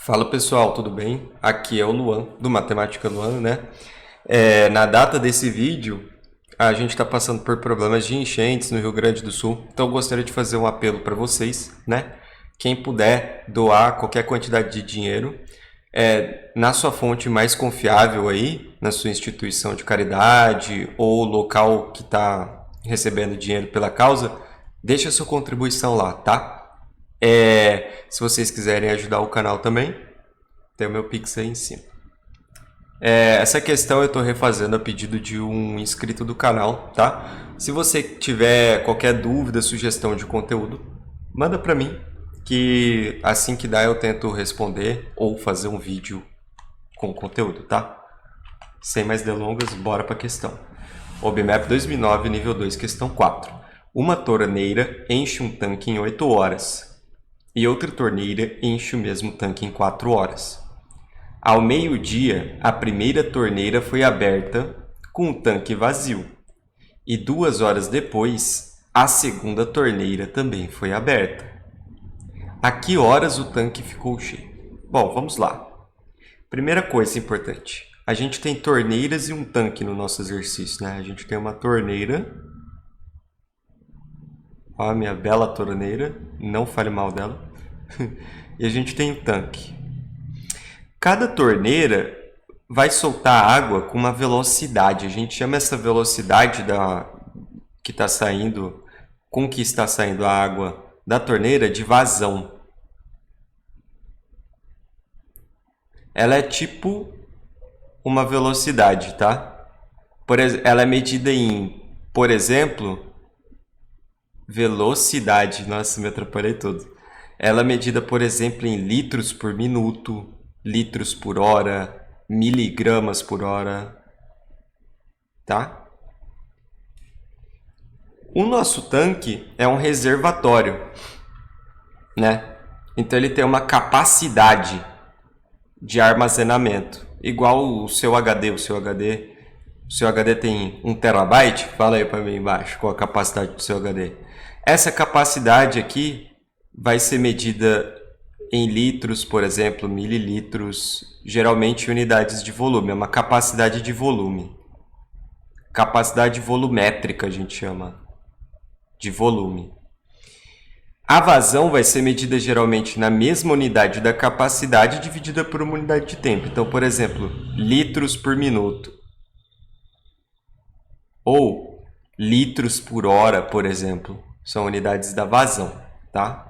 Fala pessoal, tudo bem? Aqui é o Luan, do Matemática Luan, né? Na data desse vídeo, a gente está passando por problemas de enchentes no Rio Grande do Sul, então eu gostaria de fazer um apelo para vocês, né? Quem puder doar qualquer quantidade de dinheiro na sua fonte mais confiável aí, na sua instituição de caridade ou local que está recebendo dinheiro pela causa, deixa a sua contribuição lá, tá? Se vocês quiserem ajudar o canal também, tem o meu Pix aí em cima. Essa questão eu estou refazendo a pedido de um inscrito do canal, tá? Se você tiver qualquer dúvida, sugestão de conteúdo, manda para mim, que assim que dá eu tento responder ou fazer um vídeo com conteúdo, tá? Sem mais delongas, bora para a questão. OBMAP 2009, nível 2, questão 4. Uma torneira enche um tanque em 8 horas e outra torneira enche o mesmo tanque em 4 horas. Ao meio-dia, a primeira torneira foi aberta com o tanque vazio e 2 horas depois, a segunda torneira também foi aberta. A que horas o tanque ficou cheio? Bom, vamos lá. Primeira coisa importante, a gente tem torneiras e um tanque no nosso exercício, né? A gente tem uma torneira, ó, a minha bela torneira, não fale mal dela, e a gente tem um tanque. Cada torneira vai soltar água com uma velocidade. A gente chama essa velocidade que está saindo, com que está saindo a água da torneira, de vazão. Ela é tipo uma velocidade, tá? Ela é medida em, por exemplo, velocidade. Nossa, me atrapalhei todo. Ela é medida, por exemplo, em litros por minuto, litros por hora, miligramas por hora, tá? O nosso tanque é um reservatório, né? Então ele tem uma capacidade de armazenamento, igual o seu HD. O seu HD tem 1 terabyte? Fala aí para mim embaixo qual a capacidade do seu HD. Essa capacidade aqui vai ser medida em litros, por exemplo, mililitros, geralmente unidades de volume, é uma capacidade de volume. Capacidade volumétrica a gente chama de volume. A vazão vai ser medida geralmente na mesma unidade da capacidade dividida por uma unidade de tempo. Então, por exemplo, litros por minuto. Ou litros por hora, por exemplo, são unidades da vazão, tá?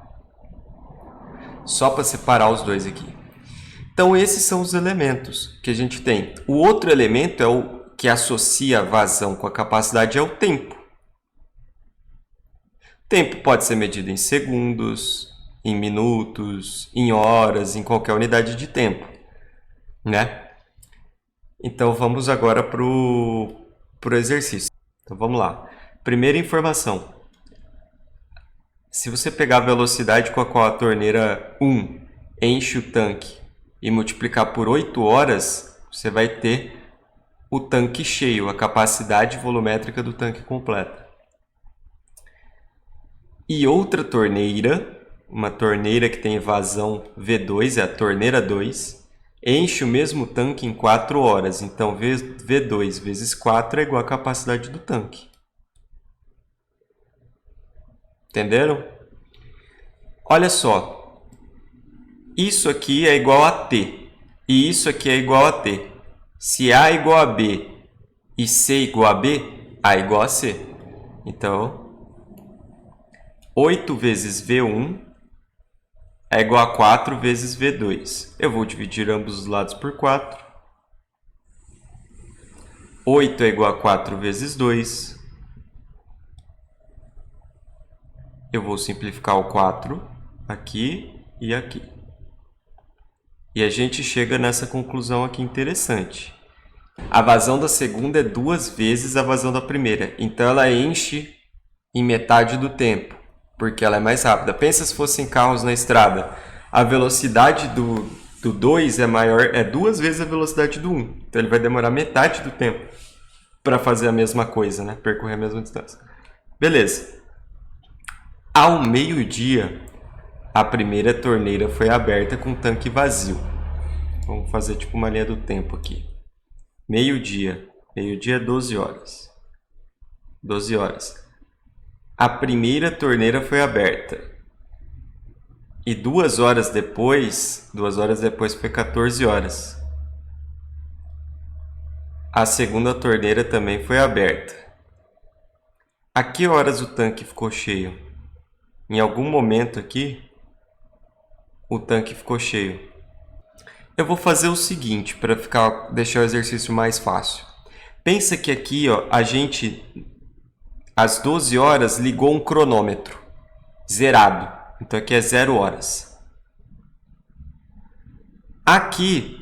Só para separar os dois aqui. Então, esses são os elementos que a gente tem. O outro elemento é o que associa a vazão com a capacidade, é o tempo. Tempo pode ser medido em segundos, em minutos, em horas, em qualquer unidade de tempo, né? Então, vamos agora para o exercício. Então, vamos lá. Primeira informação. Se você pegar a velocidade com a qual a torneira 1 enche o tanque e multiplicar por 8 horas, você vai ter o tanque cheio, a capacidade volumétrica do tanque completa. E outra torneira, uma torneira que tem vazão V2, é a torneira 2, enche o mesmo tanque em 4 horas. Então, V2 vezes 4 é igual à capacidade do tanque. Entenderam? Olha só, isso aqui é igual a T e isso aqui é igual a T. Se A é igual a B e C é igual a B, A é igual a C. Então, 8 vezes V1 é igual a 4 vezes V2. Eu vou dividir ambos os lados por 4. 8 é igual a 4 vezes 2. Eu vou simplificar o 4 aqui e aqui. E a gente chega nessa conclusão aqui interessante. A vazão da segunda é 2 vezes a vazão da primeira. Então, ela enche em metade do tempo, porque ela é mais rápida. Pensa se fossem carros na estrada. A velocidade do 2 é maior, é 2 vezes a velocidade do 1. Então, ele vai demorar metade do tempo para fazer a mesma coisa, né? Percorrer a mesma distância. Beleza. Ao meio-dia, a primeira torneira foi aberta com o tanque vazio. Vamos fazer tipo uma linha do tempo aqui. Meio-dia. Meio-dia, 12 horas. 12 horas. A primeira torneira foi aberta. E 2 horas depois foi 14 horas. A segunda torneira também foi aberta. A que horas o tanque ficou cheio? Em algum momento aqui, o tanque ficou cheio. Eu vou fazer o seguinte para deixar o exercício mais fácil. Pensa que aqui, ó, a gente às 12 horas ligou um cronômetro zerado. Então aqui é 0 horas. Aqui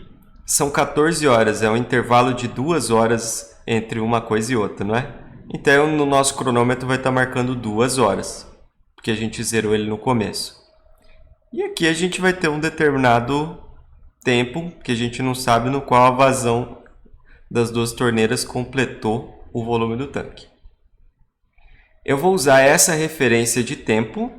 são 14 horas, é um intervalo de 2 horas entre uma coisa e outra, não é? Então no nosso cronômetro vai estar marcando 2 horas, porque a gente zerou ele no começo. E aqui a gente vai ter um determinado tempo que a gente não sabe no qual a vazão das duas torneiras completou o volume do tanque. Eu vou usar essa referência de tempo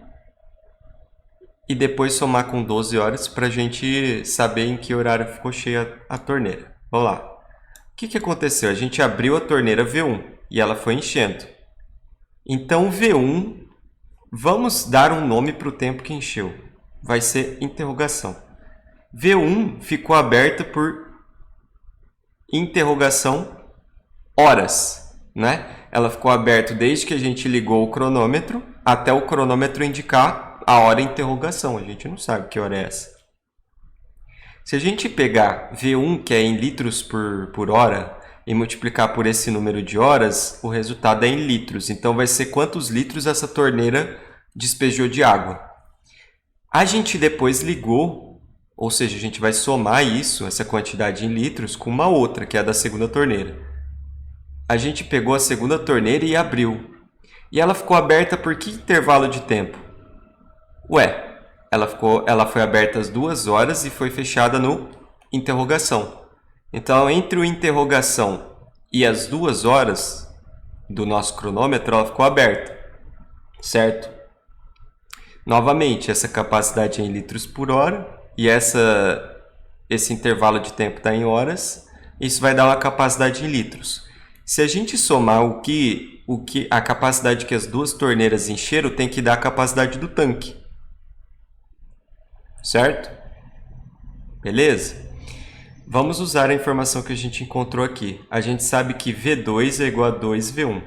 e depois somar com 12 horas para a gente saber em que horário ficou cheia a torneira. Vamos lá. O que aconteceu? A gente abriu a torneira V1 e ela foi enchendo. Então V1, vamos dar um nome para o tempo que encheu. Vai ser interrogação. V1 ficou aberta por interrogação horas, né? Ela ficou aberta desde que a gente ligou o cronômetro até o cronômetro indicar a hora interrogação. A gente não sabe que hora é essa. Se a gente pegar V1, que é em litros por hora, e multiplicar por esse número de horas, o resultado é em litros. Então vai ser quantos litros essa torneira despejou de água. A gente depois ligou, ou seja, a gente vai somar isso, essa quantidade em litros, com uma outra, que é a da segunda torneira. A gente pegou a segunda torneira e abriu. E ela ficou aberta por que intervalo de tempo? Ué, ela foi aberta às 2 horas e foi fechada no interrogação. Então, entre o interrogação e as 2 horas do nosso cronômetro, ela ficou aberta, certo? Novamente, essa capacidade é em litros por hora e esse intervalo de tempo está em horas. Isso vai dar uma capacidade em litros. Se a gente somar a capacidade que as duas torneiras encheram, tem que dar a capacidade do tanque. Certo? Beleza? Vamos usar a informação que a gente encontrou aqui. A gente sabe que V2 é igual a 2V1.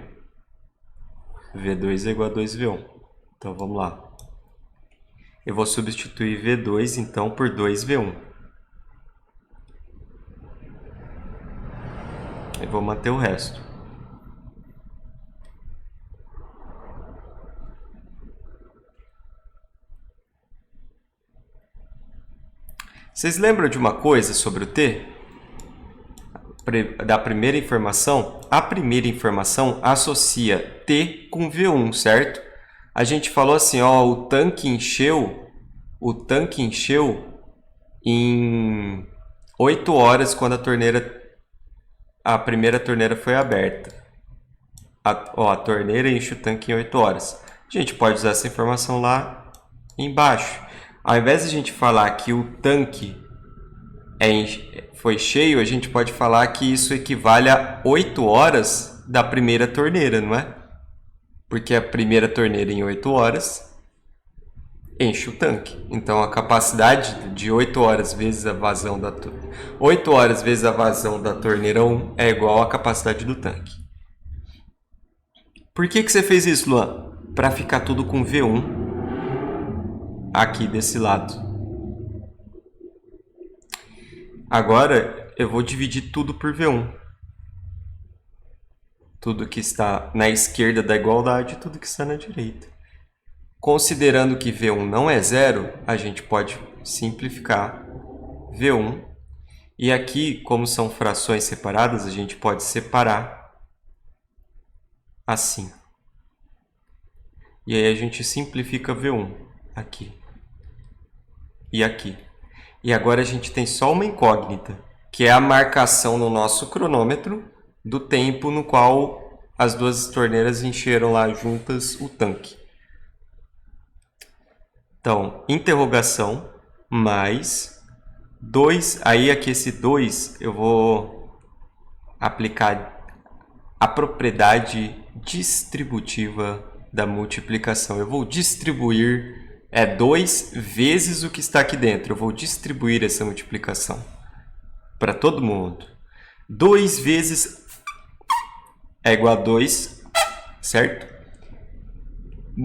V2 é igual a 2V1. Então, vamos lá. Eu vou substituir V2, então, por 2V1. Eu vou manter o resto. Vocês lembram de uma coisa sobre o T? Da primeira informação? A primeira informação associa T com V1, certo? A gente falou assim, ó, o tanque encheu em 8 horas quando a primeira torneira foi aberta. A torneira enche o tanque em 8 horas. A gente pode usar essa informação lá embaixo. Ao invés de a gente falar que o tanque foi cheio, a gente pode falar que isso equivale a 8 horas da primeira torneira, não é? Porque a primeira torneira em 8 horas enche o tanque. Então a capacidade de 8 horas vezes a vazão da 8 horas vezes a vazão da torneira 1 é igual à capacidade do tanque. Por que você fez isso, Luan? Para ficar tudo com V1 aqui desse lado. Agora eu vou dividir tudo por V1. Tudo que está na esquerda da igualdade e tudo que está na direita. Considerando que V1 não é zero, a gente pode simplificar V1. E aqui, como são frações separadas, a gente pode separar assim. E aí a gente simplifica V1 aqui e aqui. E agora a gente tem só uma incógnita, que é a marcação no nosso cronômetro do tempo no qual as duas torneiras encheram lá juntas o tanque. Então, interrogação mais 2. Aí aqui esse 2 eu vou aplicar a propriedade distributiva da multiplicação. Eu vou distribuir 2 vezes o que está aqui dentro. Eu vou distribuir essa multiplicação para todo mundo. 2 vezes é igual a 2, certo?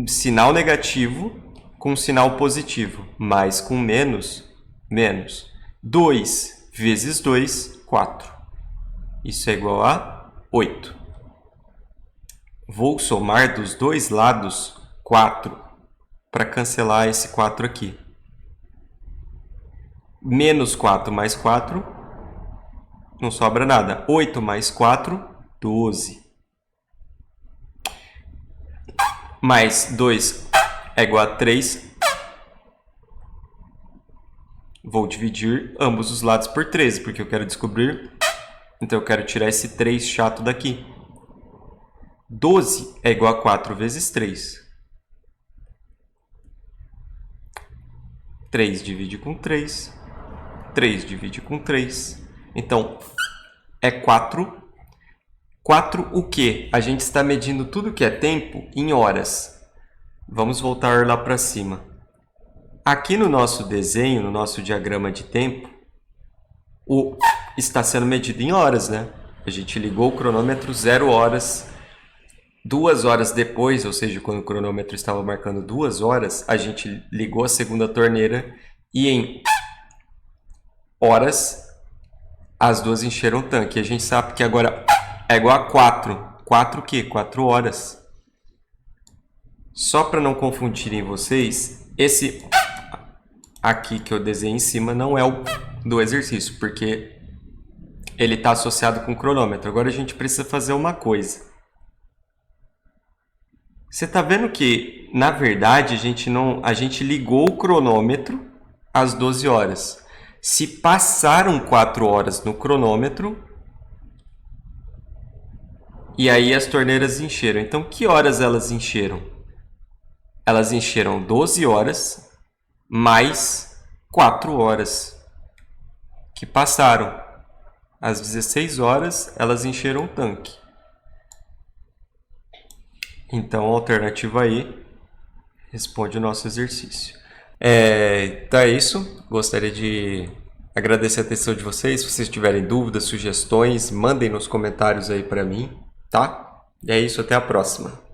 Sinal negativo com sinal positivo, mais com menos, menos. 2 vezes 2, 4. Isso é igual a 8. Vou somar dos dois lados 4 para cancelar esse 4 aqui. Menos 4 mais 4, não sobra nada. 8 mais 4, 12. Mais 2 é igual a 3. Vou dividir ambos os lados por 13, porque eu quero descobrir. Então eu quero tirar esse 3 chato daqui. 12 é igual a 4 vezes 3. 3 divide com 3. 3 divide com 3. Então, é 4. 4 o quê? A gente está medindo tudo que é tempo em horas. Vamos voltar lá para cima. Aqui no nosso desenho, no nosso diagrama de tempo, está sendo medido em horas, né? A gente ligou o cronômetro 0 horas. 2 horas depois, ou seja, quando o cronômetro estava marcando 2 horas, a gente ligou a segunda torneira e em horas as duas encheram o tanque. E a gente sabe que agora é igual a 4. 4 o quê? 4 horas. Só para não confundirem vocês, esse aqui que eu desenhei em cima não é o do exercício, porque ele está associado com o cronômetro. Agora a gente precisa fazer uma coisa. Você está vendo que, na verdade, a gente ligou o cronômetro às 12 horas. Se passaram 4 horas no cronômetro, e aí as torneiras encheram. Então, que horas elas encheram? Elas encheram 12 horas mais 4 horas que passaram. Às 16 horas, elas encheram o tanque. Então, a alternativa aí responde o nosso exercício. Então é isso. Gostaria de agradecer a atenção de vocês. Se vocês tiverem dúvidas, sugestões, mandem nos comentários aí para mim, tá? E é isso, até a próxima.